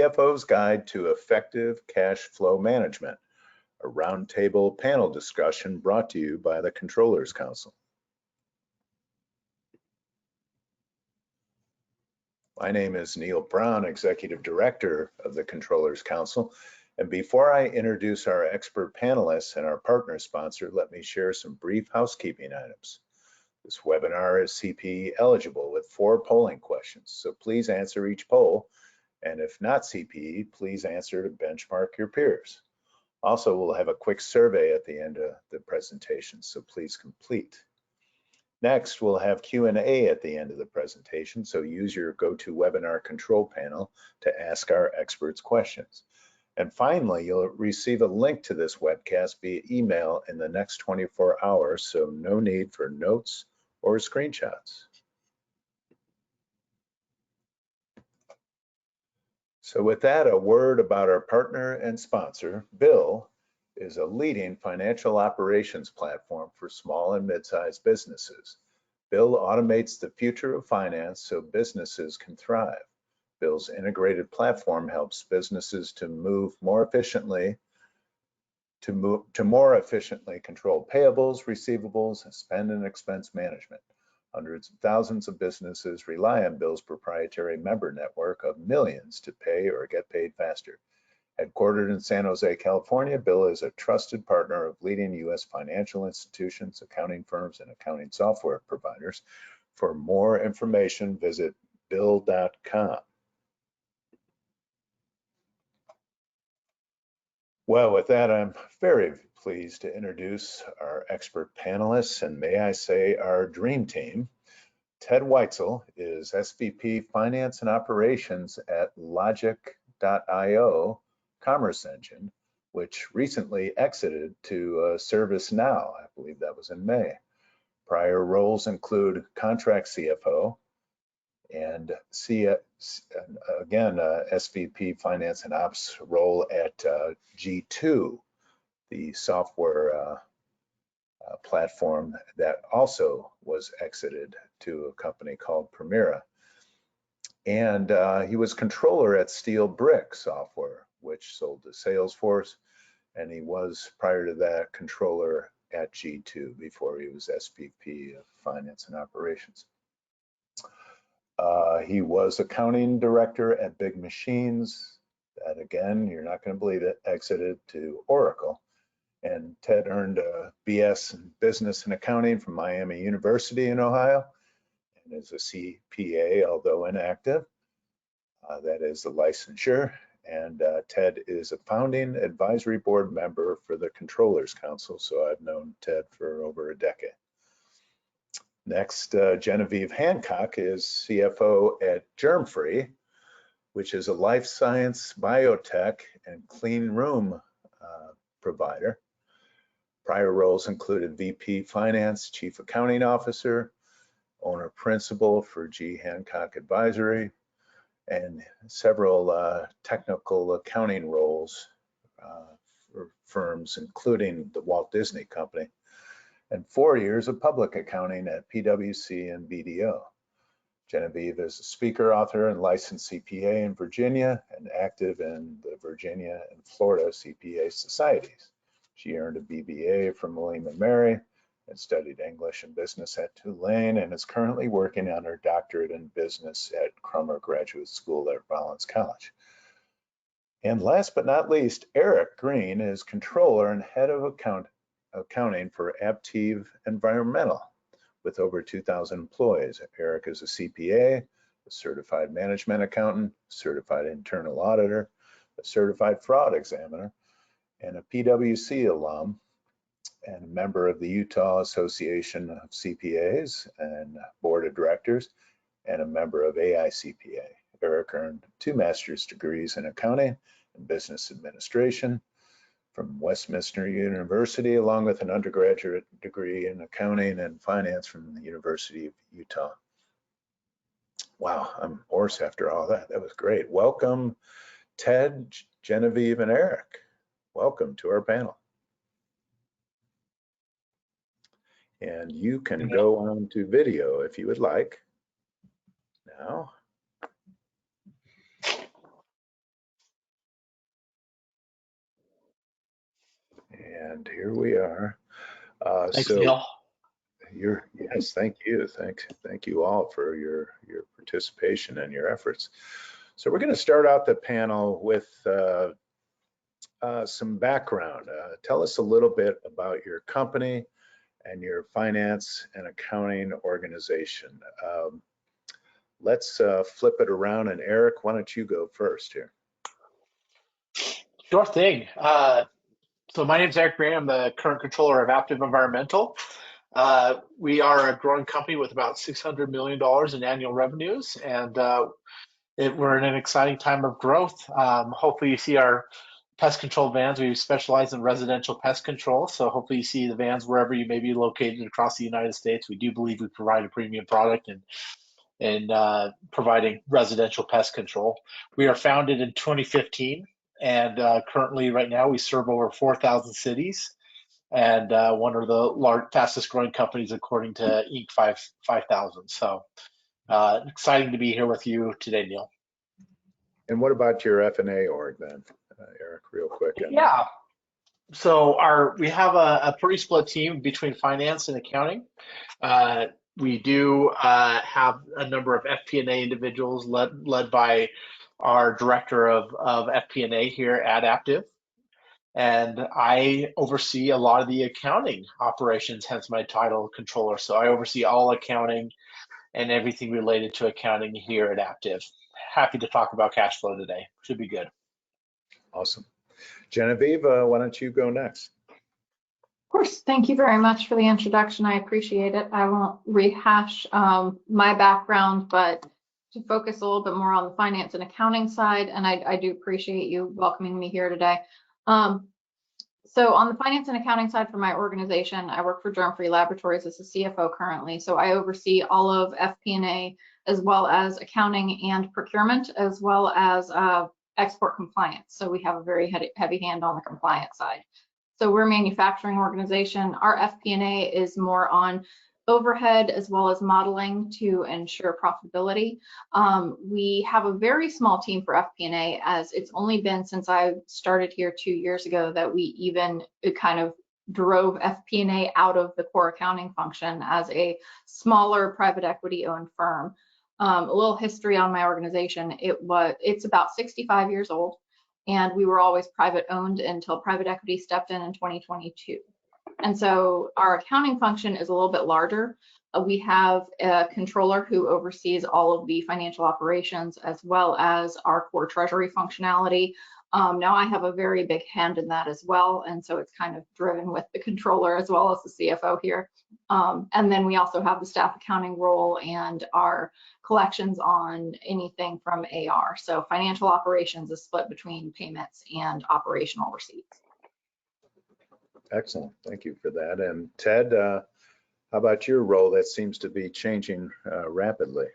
CFO's Guide to Effective Cash Flow Management, a roundtable panel discussion brought to you by the Controllers Council. My name is Neil Brown, Executive Director of the Controllers Council. And before I introduce our expert panelists and our partner sponsor, let me share some brief housekeeping items. This webinar is CPE eligible with 4 polling questions, so please answer each poll. And if not CPE, please answer to benchmark your peers. Also, we'll have a quick survey at the end of the presentation, so please complete. Next, we'll have Q&A at the end of the presentation, so use your GoToWebinar control panel to ask our experts questions. And finally, you'll receive a link to this webcast via email in the next 24 hours, so no need for notes or screenshots. So with that, a word about our partner and sponsor. BILL is a leading financial operations platform for small and mid-sized businesses. BILL automates the future of finance so businesses can thrive. BILL's integrated platform helps businesses to more efficiently control payables, receivables, spend and expense management. Hundreds of thousands of businesses rely on BILL's proprietary member network of millions to pay or get paid faster. Headquartered in San Jose, California, BILL is a trusted partner of leading U.S. financial institutions, accounting firms, and accounting software providers. For more information, visit bill.com. Well, with that, I'm very pleased to introduce our expert panelists, and may I say our dream team. Ted Weitzel is SVP Finance and Operations at Logic.io Commerce Engine, which recently exited to ServiceNow. I believe that was in May. Prior roles include contract CFO and SVP Finance and Ops role at G2, the software platform that also was exited to a company called Primera. And he was controller at Steel Brick Software, which sold to Salesforce. And he was, prior to that, controller at G2 before he was SVP of Finance and Operations. He was accounting director at Big Machines. That, again, you're not going to believe it, exited to Oracle. And Ted earned a BS in Business and Accounting from Miami University in Ohio, and is a CPA, although inactive. That is the licensure. And Ted is a founding advisory board member for the Controllers Council, so I've known Ted for over a decade. Next, Genevieve Hancock is CFO at Germfree, which is a life science, biotech, and clean room provider. Prior roles included VP Finance, Chief Accounting Officer, Owner Principal for G. Hancock Advisory, and several technical accounting roles for firms, including the Walt Disney Company, and 4 years of public accounting at PwC and BDO. Genevieve is a speaker, author, and licensed CPA in Virginia and active in the Virginia and Florida CPA societies. She earned a BBA from William & Mary and studied English and business at Tulane, and is currently working on her doctorate in business at Crummer Graduate School at Rollins College. And last but not least, Eric Greene is controller and head of accounting for Aptive Environmental with over 2,000 employees. Eric is a CPA, a certified management accountant, certified internal auditor, a certified fraud examiner, and a PwC alum, and a member of the Utah Association of CPAs and Board of Directors, and a member of AICPA. Eric earned 2 master's degrees in accounting and business administration from Westminster University, along with an undergraduate degree in accounting and finance from the University of Utah. Wow, I'm hoarse after all that. That was great. Welcome, Ted, Genevieve, and Eric. Welcome to our panel. And you can go on to video if you would like now. And here we are. Thanks, So Neil. yes, thank you. Thank you all for your participation and your efforts. So we're going to start out the panel with some background. Tell us a little bit about your company and your finance and accounting organization. Let's flip it around, and Eric, why don't you go first here? Sure thing. So my name is Eric Greene. I'm the current controller of Aptive Environmental. We are a growing company with about $600 million in annual revenues, and we're in an exciting time of growth. Hopefully you see our pest control vans. We specialize in residential pest control, so hopefully you see the vans wherever you may be located across the United States. We do believe we provide a premium product in providing residential pest control. We are founded in 2015, and currently right now we serve over 4,000 cities, and one of the fastest growing companies according to Inc. 5000. So exciting to be here with you today, Neil. And what about your F&A org then, Eric, real quick? Yeah. So we have a pretty split team between finance and accounting. We do have a number of FP&A individuals led by our director of FP&A here at Aptive. And I oversee a lot of the accounting operations, hence my title, controller. So I oversee all accounting and everything related to accounting here at Aptive. Happy to talk about cash flow today. Should be good. Awesome. Genevieve, why don't you go next? Of course, thank you very much for the introduction. I appreciate it. I won't rehash my background, but to focus a little bit more on the finance and accounting side, and I do appreciate you welcoming me here today. So on the finance and accounting side for my organization, I work for Germfree Laboratories as a CFO currently. So I oversee all of FP&A as well as accounting and procurement, as well as export compliance. So we have a very heavy hand on the compliance side. So we're a manufacturing organization. Our FP&A is more on overhead as well as modeling to ensure profitability. We have a very small team for FP&A, as it's only been since I started here 2 years ago that we even kind of drove FP&A out of the core accounting function as a smaller private equity owned firm. A little history on my organization. It's about 65 years old, and we were always private owned until private equity stepped in 2022. And so our accounting function is a little bit larger. We have a controller who oversees all of the financial operations as well as our core treasury functionality. Now I have a very big hand in that as well, and so it's kind of driven with the controller as well as the CFO here. And then we also have the staff accounting role and our collections on anything from AR. So financial operations is split between payments and operational receipts. Excellent, thank you for that. And Ted, how about your role? That seems to be changing rapidly.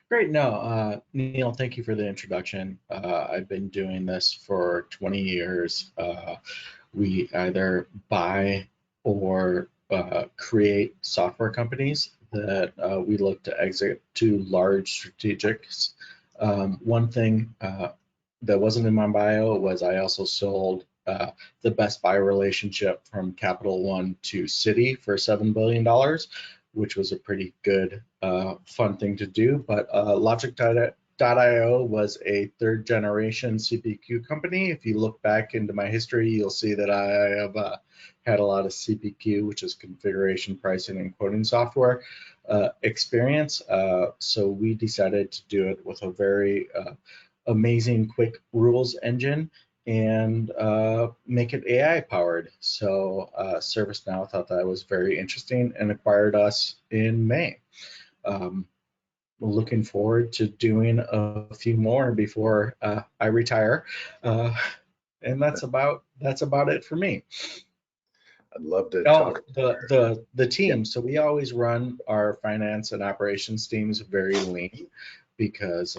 Great. No, Neil, thank you for the introduction. I've been doing this for 20 years. We either buy or create software companies that we look to exit to large strategics. One thing that wasn't in my bio was I also sold the Best Buy relationship from Capital One to Citi for $7 billion, which was a pretty good, fun thing to do. But Logic.io was a third generation CPQ company. If you look back into my history, you'll see that I have had a lot of CPQ, which is configuration, pricing, and quoting software experience. So we decided to do it with a very amazing quick rules engine and make it AI powered. So ServiceNow thought that was very interesting and acquired us in May. Looking forward to doing a few more before I retire, and that's about it for me. I'd love to talk. The team. So we always run our finance and operations teams very lean because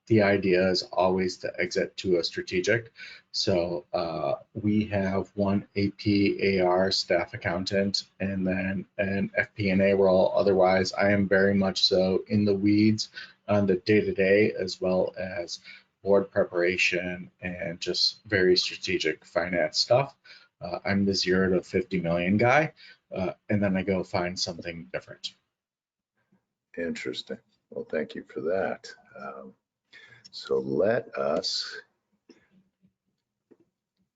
the idea is always to exit to a strategic. So we have one AP, AR staff accountant, and then an FP&A role. Otherwise, I am very much so in the weeds on the day-to-day, as well as board preparation and just very strategic finance stuff. I'm the 0 to 50 million guy, and then I go find something different. Interesting. Well, thank you for that. So let us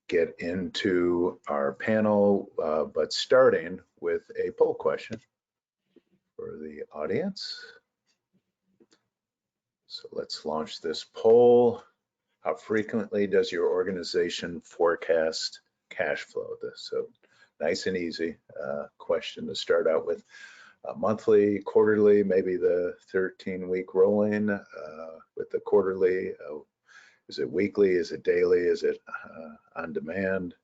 get into our panel, but starting with a poll question for the audience. So let's launch this poll. How frequently does your organization forecast cash flow? So nice and easy question to start out with. Monthly, quarterly, maybe the 13-week rolling with the quarterly. Is it weekly? Is it daily? Is it on demand?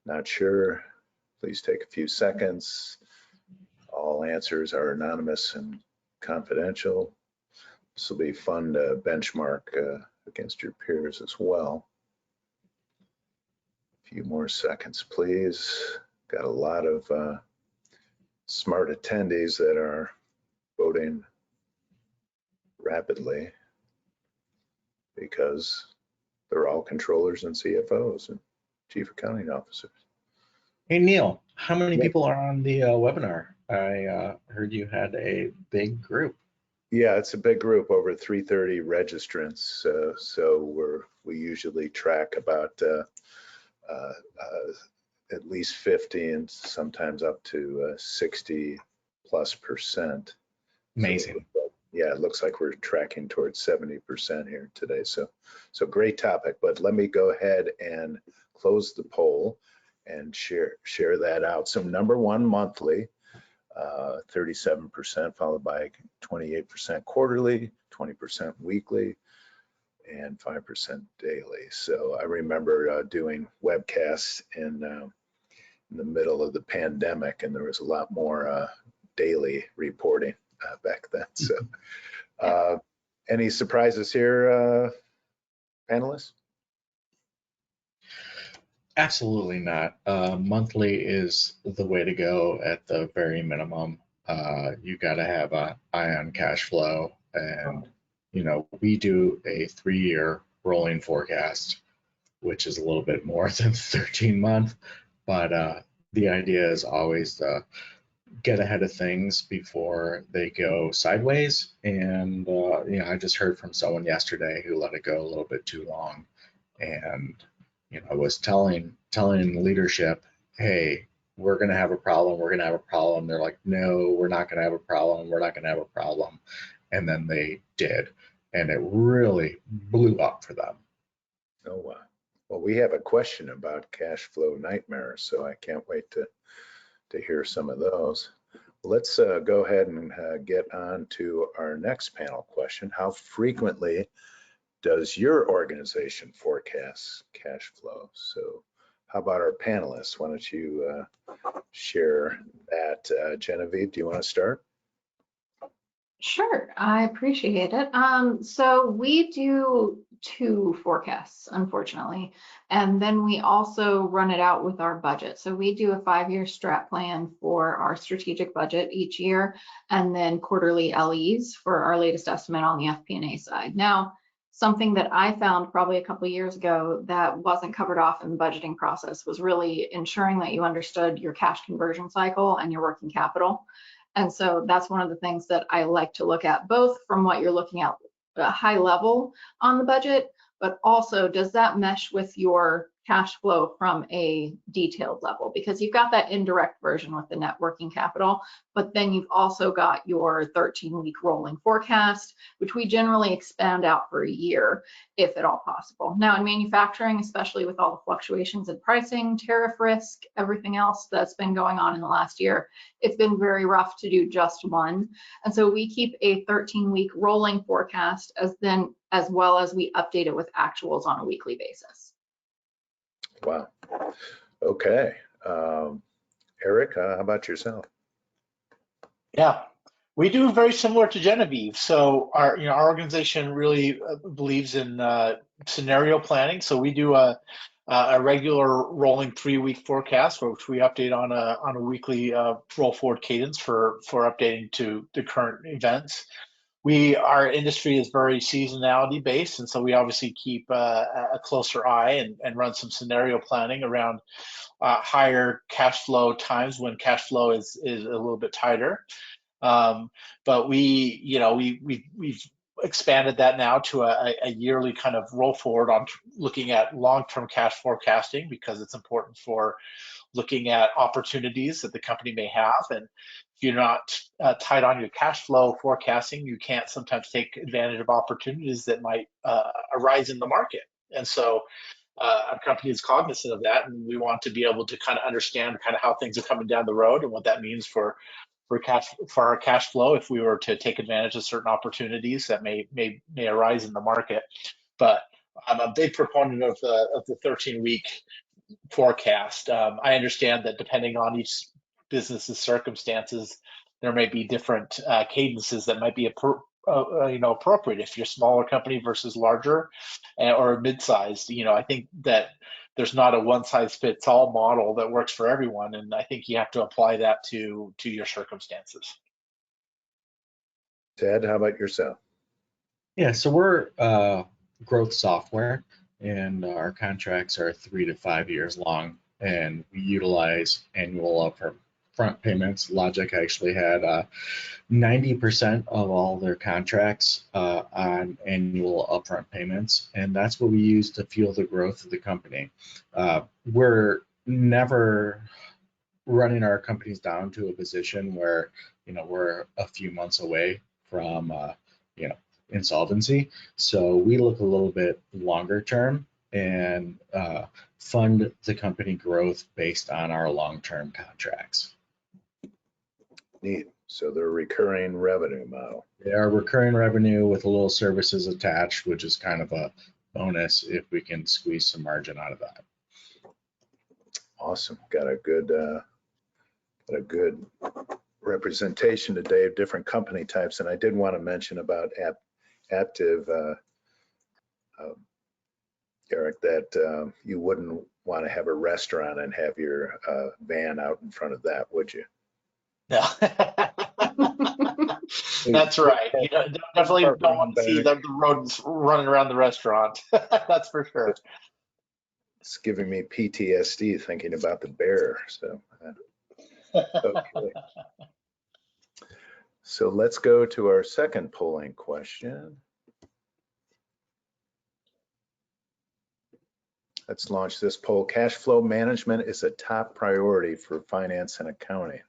Not sure. Please take a few seconds. All answers are anonymous and confidential. This will be fun to benchmark against your peers as well. A few more seconds, please. Got a lot of smart attendees that are voting rapidly because they're all controllers and CFOs and chief accounting officers. Hey, Neil, how many people are on the webinar? I heard you had a big group. Yeah, it's a big group, over 330 registrants. So we usually track about at least 50 and sometimes up to 60+%. Amazing. So, yeah, it looks like we're tracking towards 70% here today. So great topic, but let me go ahead and close the poll and share that out. So number one, monthly, 37%, followed by 28% quarterly, 20% weekly, and 5% daily. So I remember doing webcasts in the middle of the pandemic, and there was a lot more daily reporting back then. So any surprises here, panelists? Absolutely not. Monthly is the way to go at the very minimum. You got to have an eye on cash flow, and we do a 3-year rolling forecast, which is a little bit more than 13 month, but the idea is always to get ahead of things before they go sideways. And I just heard from someone yesterday who let it go a little bit too long, and I was telling leadership, hey, we're going to have a problem. We're going to have a problem. They're like, no, we're not going to have a problem. We're not going to have a problem. And then they did. And it really blew up for them. Oh, wow. Well, we have a question about cash flow nightmares, so I can't wait to hear some of those. Let's go ahead and get on to our next panel question. How frequently does your organization forecast cash flow? So how about our panelists? Why don't you share that? Genevieve, do you want to start? Sure, I appreciate it. So we do 2 forecasts, unfortunately, and then we also run it out with our budget. So we do a 5-year strat plan for our strategic budget each year, and then quarterly LEs for our latest estimate on the FP&A side. Now, something that I found probably a couple of years ago that wasn't covered off in the budgeting process was really ensuring that you understood your cash conversion cycle and your working capital. And so that's one of the things that I like to look at, both from what you're looking at high level on the budget, but also does that mesh with your cash flow from a detailed level? Because you've got that indirect version with the net working capital, but then you've also got your 13-week rolling forecast, which we generally expand out for a year, if at all possible. Now in manufacturing, especially with all the fluctuations in pricing, tariff risk, everything else that's been going on in the last year, it's been very rough to do just one. And so we keep a 13-week rolling forecast as well as we update it with actuals on a weekly basis. Wow. Okay. Eric, how about yourself? Yeah, we do very similar to Genevieve. So our organization really believes in scenario planning. So we do a regular rolling 3-week forecast, which we update on a weekly roll forward cadence for updating to the current events. our industry is very seasonality based, and so we obviously keep a closer eye and run some scenario planning around higher cash flow times when cash flow is a little bit tighter. But we've expanded that now to a yearly kind of roll forward on looking at long-term cash forecasting, because it's important for looking at opportunities that the company may have. And if you're not tight on your cash flow forecasting, you can't sometimes take advantage of opportunities that might arise in the market. And so our company is cognizant of that, and we want to be able to kind of understand kind of how things are coming down the road and what that means for our cash flow if we were to take advantage of certain opportunities that may arise in the market. But I'm a big proponent of the 13-week forecast. I understand that depending on each business's circumstances, there may be different cadences that might be appropriate if you're a smaller company versus larger or mid-sized. I think that there's not a one-size-fits-all model that works for everyone, and I think you have to apply that to your circumstances. Ted, how about yourself? Yeah, so we're growth software, and our contracts are 3 to 5 years long, and we utilize annual upfront payments. Logic actually had 90% of all their contracts on annual upfront payments, and that's what we use to fuel the growth of the company. We're never running our companies down to a position where we're a few months away from insolvency. So we look a little bit longer term and fund the company growth based on our long-term contracts. Neat. So they're recurring revenue model. They are recurring revenue with a little services attached, which is kind of a bonus if we can squeeze some margin out of that. Awesome. Got a good representation today of different company types. And I did want to mention about Aptive, Eric, that you wouldn't want to have a restaurant and have your van out in front of that, would you? No. That's right. Definitely don't want to see the rodents running around the restaurant. That's for sure. It's giving me PTSD thinking about the bear. So, okay. So let's go to our second polling question. Let's launch this poll. Cash flow management is a top priority for finance and accounting.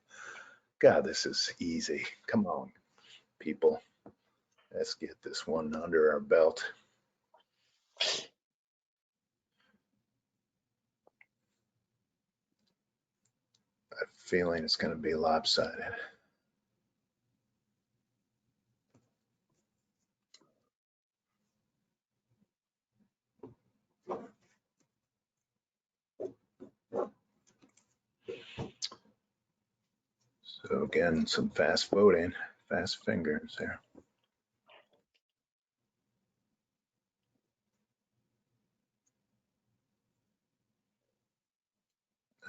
God, this is easy. Come on, people. Let's get this one under our belt. I have a feeling it's going to be lopsided. So again, some fast voting, fast fingers there.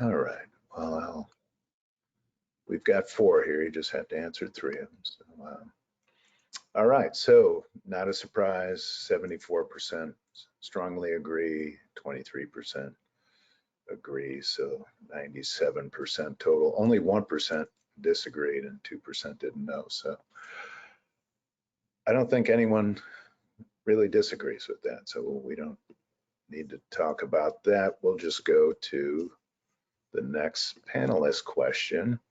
All right, well, we've got 4 here. You just have to answer 3 of them. So, all right, so not a surprise, 74% strongly agree, 23% agree, so 97% total. Only 1% disagreed and 2% didn't know. So I don't think anyone really disagrees with that. So we don't need to talk about that. We'll just go to the next panelist question.